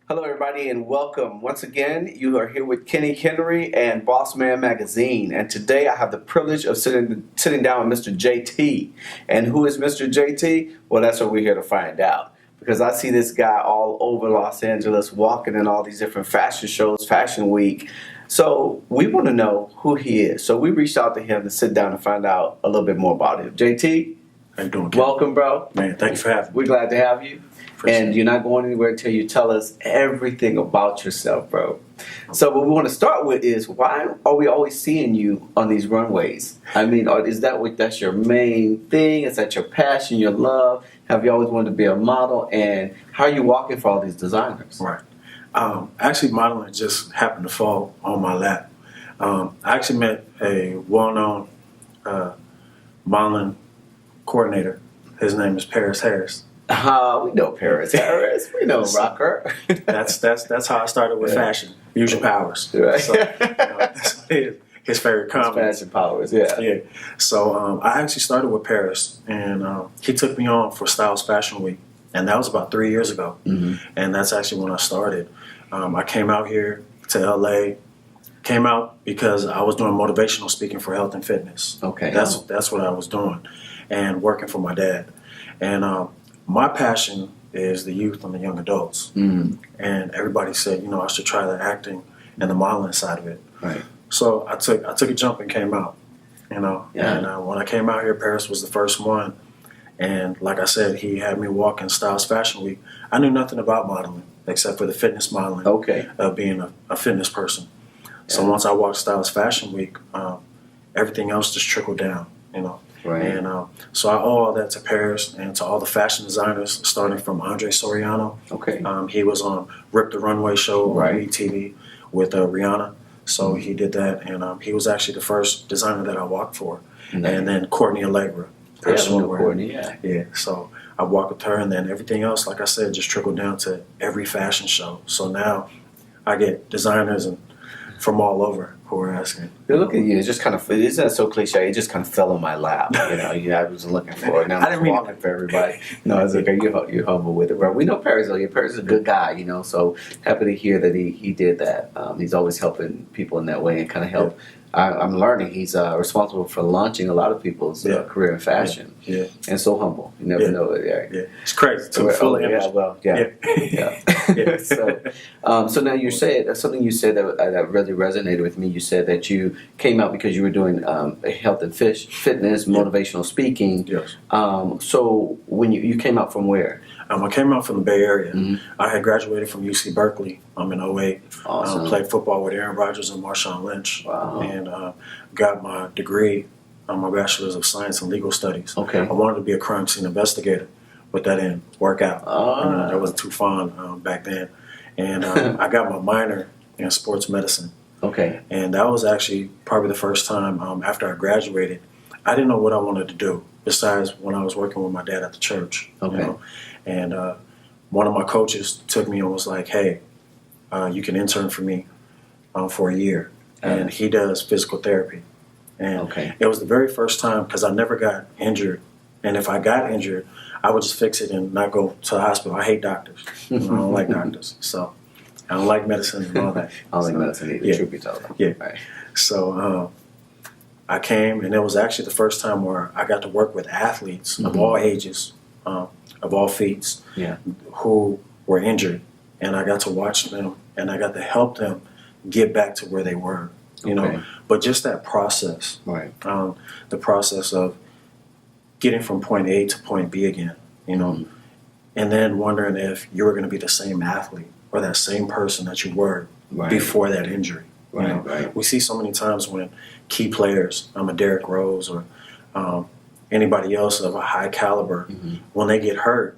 Hello, everybody, and welcome. Once again, you are here with Kenny Henry and Boss Man Magazine. And today I have the privilege of sitting down with Mr. JT. And who is Mr. JT? Well, that's what we're here to find out. Because I see this guy all over Los Angeles walking in all these different fashion shows, Fashion Week. So we want to know who he is. So we reached out to him to sit down and find out a little bit more about him. JT, how you doing, Ken? Welcome, bro. Man, thank you for having me. We're glad to have you. And you're not going anywhere until you tell us everything about yourself, bro. So what we want to start with is, why are we always seeing you on these runways? I mean, is that's your main thing? Is that your passion, your love? Have you always wanted to be a model? And how are you walking for all these designers? Right. Actually, modeling just happened to fall on my lap. I actually met a well-known modeling coordinator. His name is Paris Harris. We know Paris Harris. We know Rocker. That's how I started with fashion. Use your powers. Right. So, that's his favorite comment. Fashion powers, yeah. Yeah. So I actually started with Paris, and he took me on for Styles Fashion Week, and that was about 3 years ago. Mm-hmm. And that's actually when I started. I came out here to LA. Came out because I was doing motivational speaking for health and fitness. Okay. That's what I was doing, and working for my dad. And my passion is the youth and the young adults. Mm. And everybody said, I should try the acting and the modeling side of it. Right. So I took a jump and came out. Yeah. And when I came out here, Paris was the first one. And like I said, he had me walk in Styles Fashion Week. I knew nothing about modeling except for the fitness modeling. Okay. Of being a fitness person. Yeah. So once I walked Styles Fashion Week, everything else just trickled down. Right. And so I owe all that to Paris and to all the fashion designers, starting from Andre Soriano. Okay. He was on Rip the Runway show on Right. TV with Rihanna. So he did that, and he was actually the first designer that I walked for. Nice. And then Courtney Allegra. Yeah, Courtney, yeah. Yeah, so I walked with her, and then everything else, like I said, just trickled down to every fashion show. So now I get designers from all over who are asking. Look at you. It's just kind of, isn't that so cliche? It just kind of fell on my lap. I was looking for it. Now I didn't I'm mean walking for everybody. No, it's okay. You're humble with it, bro. We know Paris, though. Paris is a good guy, so happy to hear that he did that. He's always helping people in that way and kind of help. Yeah. I'm learning he's responsible for launching a lot of people's career in fashion. Yeah. And so humble. You never know it. Yeah. It's crazy. Too full of image. Yeah. So now you said something you said that really resonated with me. You said that you came out because you were doing health and fitness, motivational speaking. Yes. So when you came out from where? I came out from the Bay Area. Mm-hmm. I had graduated from UC Berkeley. I'm in '08. Awesome. Played football with Aaron Rodgers and Marshawn Lynch. Wow. And got my degree, my Bachelor's of Science in Legal Studies. Okay. I wanted to be a crime scene investigator, but that didn't work out. That wasn't too fun back then. And I got my minor in sports medicine. Okay. And that was actually probably the first time after I graduated, I didn't know what I wanted to do besides when I was working with my dad at the church. Okay. And one of my coaches took me and was like, hey, you can intern for me for a year. And he does physical therapy. And it was the very first time, because I never got injured. And if I got injured, I would just fix it and not go to the hospital. I hate doctors. I don't like doctors. So I don't like medicine and all that. I don't like medicine either. Yeah. Truth be told. Yeah. Right. So I came, and it was actually the first time where I got to work with athletes of all ages, of all feats, who were injured. And I got to watch them, and I got to help them get back to where they were, But just that process, right? The process of getting from point A to point B again, and then wondering if you were going to be the same athlete or that same person that you were before that injury. Right. We see so many times when key players, a Derrick Rose or anybody else of a high caliber, when they get hurt,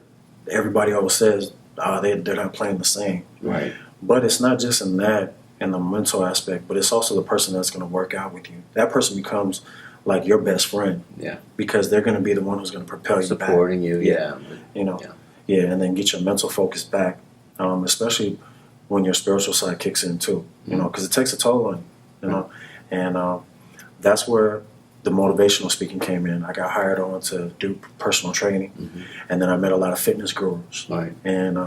everybody always says they're not playing the same. Right. But it's not just in that, in the mental aspect, but it's also the person that's going to work out with you. That person becomes like your best friend. Yeah. Because they're going to be the one who's going to propel you back. Supporting you, and then get your mental focus back, especially when your spiritual side kicks in too, because it takes a toll on you, and that's where the motivational speaking came in. I got hired on to do personal training, and then I met a lot of fitness gurus, Right. and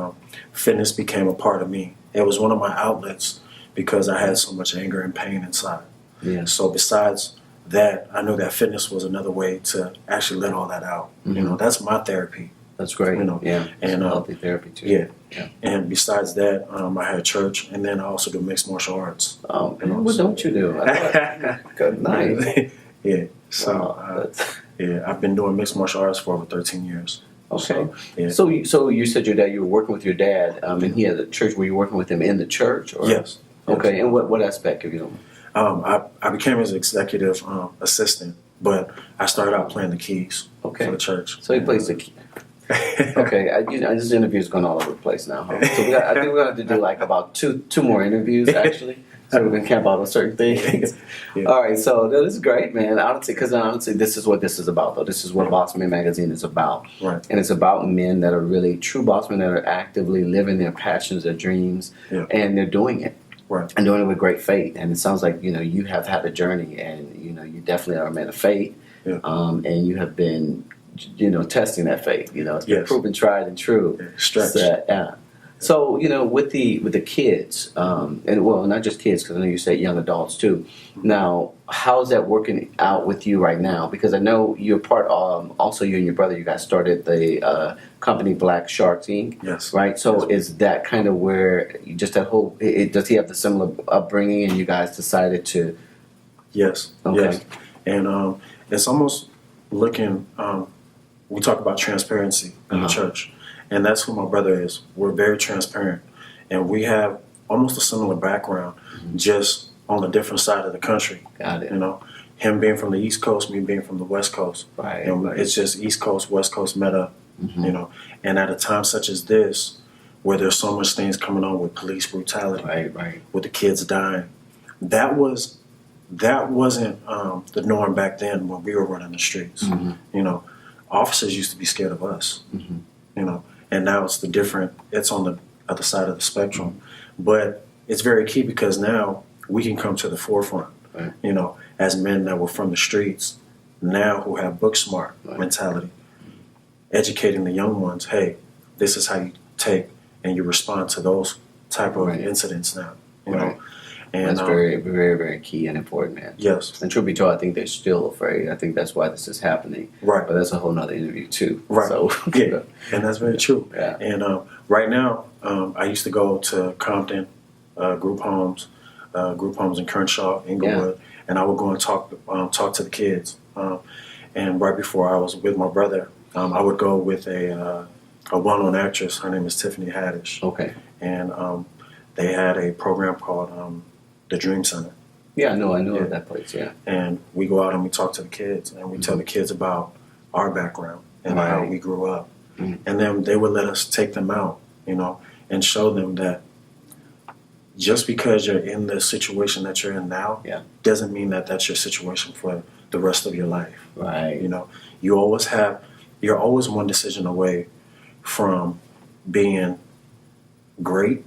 fitness became a part of me. It was one of my outlets because I had so much anger and pain inside. Yeah. So besides that, I knew that fitness was another way to actually let all that out. You know, that's my therapy. That's great. You know, yeah. and Healthy therapy too. yeah. Yeah. And besides that, I had church, and then I also do mixed martial arts. Oh, what don't you do? Good night. Yeah. So Wow, yeah, I've been doing mixed martial arts for over 13 years. okay. So, yeah. So you said your dad. You were working with your dad, and he had a church. Were you working with him in the church? Or? Yes. Okay. And what aspect of you? I became his executive assistant, but I started out playing the keys for the church. So he plays the key. Okay, this interview is going all over the place now. Huh? So I think we're going to have to do like about two more interviews actually. So we can camp out on certain things. Yeah. All right, so this is great, man. Honestly, this is what this is about, though. This is what Boss Man Magazine is about. Right. And it's about men that are really true boss men that are actively living their passions, their dreams, and they're doing it. Right. And doing it with great faith. And it sounds like, you have had a journey, and, you definitely are a man of faith. Yeah. And you have been, testing that faith. It's been proven tried and true. Yeah. Stretched. So, with the kids, and well, not just kids, because I know you said young adults too. Now, how's that working out with you right now? Because I know you're part also you and your brother, you guys started the company Black Sharks Inc. Yes. Right? So is that kind of where you just that whole, does he have the similar upbringing and you guys decided to? Yes. Okay. Yes. And it's almost looking, we talk about transparency in the church. And that's who my brother is. We're very transparent. And we have almost a similar background, just on a different side of the country. Got it. Him being from the East Coast, me being from the West Coast. Right. And it's just East Coast, West Coast met up, And at a time such as this, where there's so much things coming on with police brutality, right. with the kids dying, that wasn't the norm back then when we were running the streets. Officers used to be scared of us. And now it's on the other side of the spectrum. But it's very key because now we can come to the forefront, as men that were from the streets, now who have book smart mentality, educating the young ones, hey, this is how you take and you respond to those type of incidents now, you know. And that's very, very, very key and important, man. Yes. And truth be told, I think they're still afraid. I think that's why this is happening. Right. But that's a whole nother interview too. Right. So, yeah. And that's very true. Yeah. And right now, I used to go to Compton, group homes in Crenshaw, Inglewood, and I would go and talk to the kids. And right before I was with my brother, I would go with a well-known actress. Her name is Tiffany Haddish. Okay. And they had a program called the Dream Center. Yeah, I know of that place, yeah. And we go out and we talk to the kids, and we tell the kids about our background and how we grew up. And then they would let us take them out, and show them that just because you're in the situation that you're in now doesn't mean that that's your situation for the rest of your life. Right. You're always one decision away from being great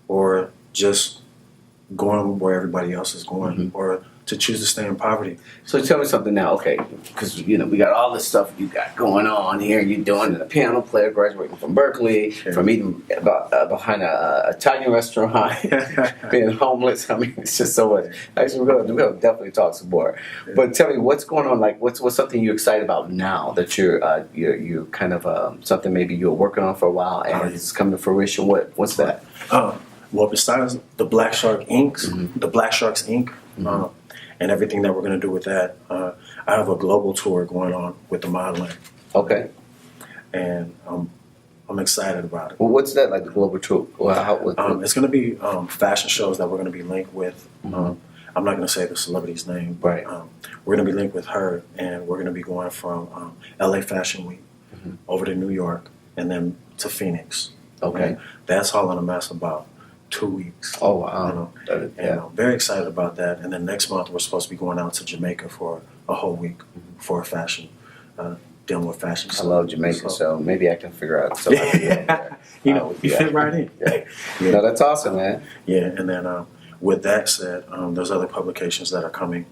or just going where everybody else is going, or to choose to stay in poverty. So tell me something now, okay? Because we got all this stuff you got going on here. You're doing a piano player, graduating from Berkeley, from eating behind a Italian restaurant, being homeless. I mean, it's just so much. Actually, we're gonna definitely talk some more. But tell me, what's going on? Like, what's something you're excited about now that you're kind of something maybe you were working on for a while and it's coming to fruition? What's that? Well, besides the Black Sharks Inc. And everything that we're going to do with that, I have a global tour going on with the modeling. Okay. And I'm excited about it. Well, what's that like, the global tour? It's going to be fashion shows that we're going to be linked with. I'm not going to say the celebrity's name, but we're going to be linked with her, and we're going to be going from LA Fashion Week over to New York and then to Phoenix. Okay. And that's all in a mass about 2 weeks. Oh, wow. And I'm very excited about that. And then next month, we're supposed to be going out to Jamaica for a whole week for a fashion, dealing with fashion. I love Jamaica, so maybe I can figure out something. You fit right in. No, that's awesome, man. Yeah, and then with that said, there's other publications that are coming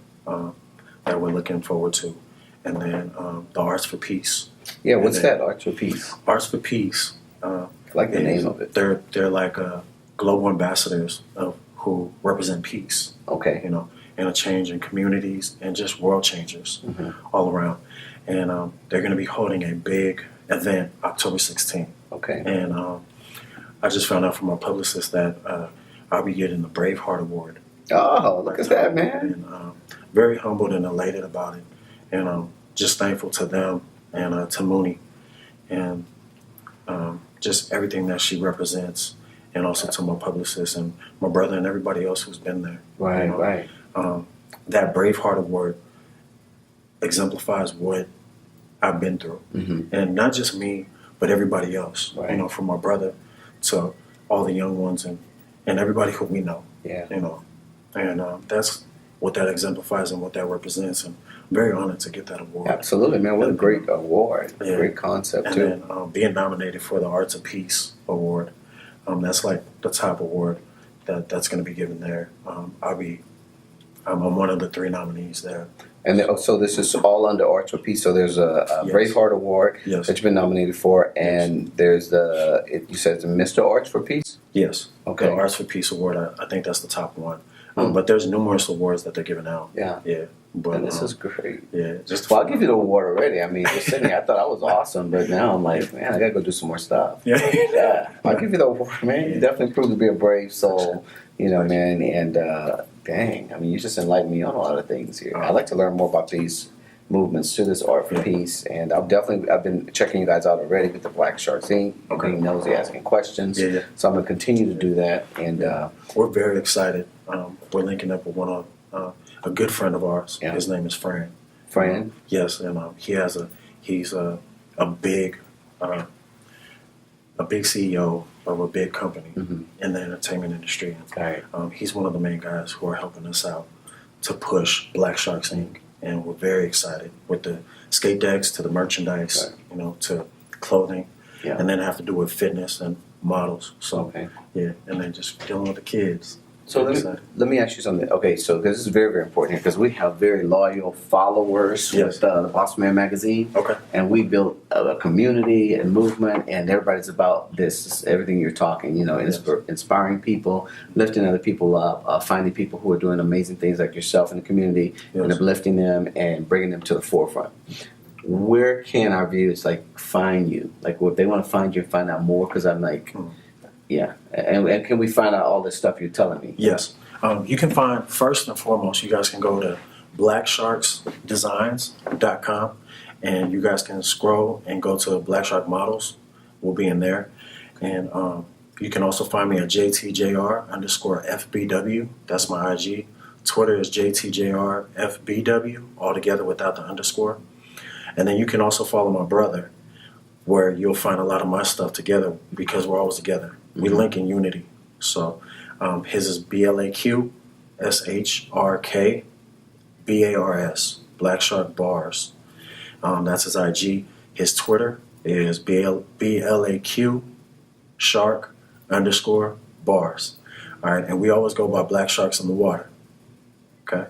that we're looking forward to. And then the Arts for Peace. Yeah, what's that, Arts for Peace? Arts for Peace. I like the name of it. They're like global ambassadors of who represent peace. Okay. You know, and a change in communities and just world changers all around. And they're going to be holding a big event October 16th. Okay. And I just found out from my publicist that I'll be getting the Braveheart Award. Oh, look at that, man. And very humbled and elated about it. And just thankful to them and to Mooney and just everything that she represents. And also to my publicist and my brother and everybody else who's been there. Right, you know? right. That Braveheart Award exemplifies what I've been through. And not just me, but everybody else. Right. You know, from my brother to all the young ones and everybody who we know. Yeah. You know, and that's what that exemplifies and what that represents. And I'm very honored to get that award. Absolutely, man. What a great award. Yeah. Great concept, and too. then being nominated for the Arts of Peace Award. That's like the top award that's going to be given there. I'm one of the 3 nominees there. And so this is all under Arts for Peace. So there's a Yes. Braveheart Award Yes. that you've been nominated for, and there's you said it's Mr. Arts for Peace? Yes. Okay. The Arts for Peace Award, I think that's the top one. But there's numerous awards that they're giving out. Yeah. Yeah. But And this is great. yeah, Well, I'll give you the award already. I mean, just sitting here, I thought I was awesome, but now I'm like, man, I got to go do some more stuff. Yeah. I'll give you the award, man. You definitely proved to be a brave soul, you know, man. And dang, I mean, you just enlightened me on a lot of things here. I'd like to learn more about these movements to this Art for Peace. And I've been checking you guys out already with the Black Sharks Inc. Okay. Being nosy, asking questions. Yeah. So I'm going to continue to do that. And We're very excited. We're linking up with a good friend of ours. Yeah. His name is Fran. Fran? Yes, and he's a big CEO of a big company in the entertainment industry. Right. He's one of the main guys who are helping us out to push Black Sharks Inc. And we're very excited with the skate decks to the merchandise, Right. you know, to clothing, Yeah. and then have to do with fitness and models. So Okay. yeah, and then just dealing with the kids. So Very let me ask you something. Okay, so this is very, very important here because we have very loyal followers Yes. with the Boss Man magazine. Okay. And we built a community and movement, and everybody's about this, everything you're talking, you know, inspiring people, lifting other people up, finding people who are doing amazing things like yourself in the community, and uplifting them and bringing them to the forefront. Where can our viewers, find you? Like, if they want to find you and find out more, because I'm like... Yeah, and can we find out all this stuff you're telling me? Yes. You can find, first and foremost, you guys can go to blacksharksdesigns.com and you guys can scroll and go to Black Shark Models. We'll be in there. And you can also find me at JTJR_FBW. That's my IG. Twitter is JTJRFBW, all together without the underscore. And then you can also follow my brother, where you'll find a lot of my stuff together because we're always together. We link in unity. So his is BLAQSHRKBARS, Black Shark Bars. That's his IG. His Twitter is BLAQ Shark_bars. All right, and we always go by Black Sharks in the Water. Okay.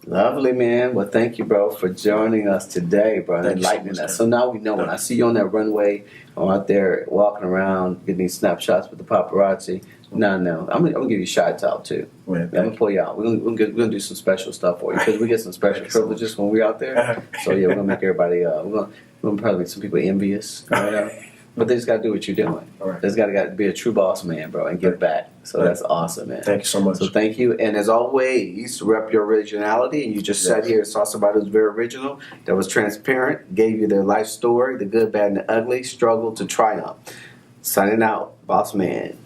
Lovely, man. Well, thank you, bro, for joining us today, bro, and enlightening us. So now we know when I see you on that runway or out there walking around getting these snapshots with the paparazzi. No, I'm gonna give you shots out too. Man, I'm gonna pull you out. We're gonna do some special stuff for you because we get some special privileges when we're out there. So yeah, we're gonna make everybody. We're gonna probably make some people envious. But they just gotta do what you're doing. All right. They just gotta be a true boss man, bro, and give back. So that's awesome, man. Thank you so much. So thank you. And as always, rep your originality. And you just sat here and saw somebody who's very original, that was transparent, gave you their life story, the good, bad, and the ugly, struggle to triumph. Signing out, Boss Man.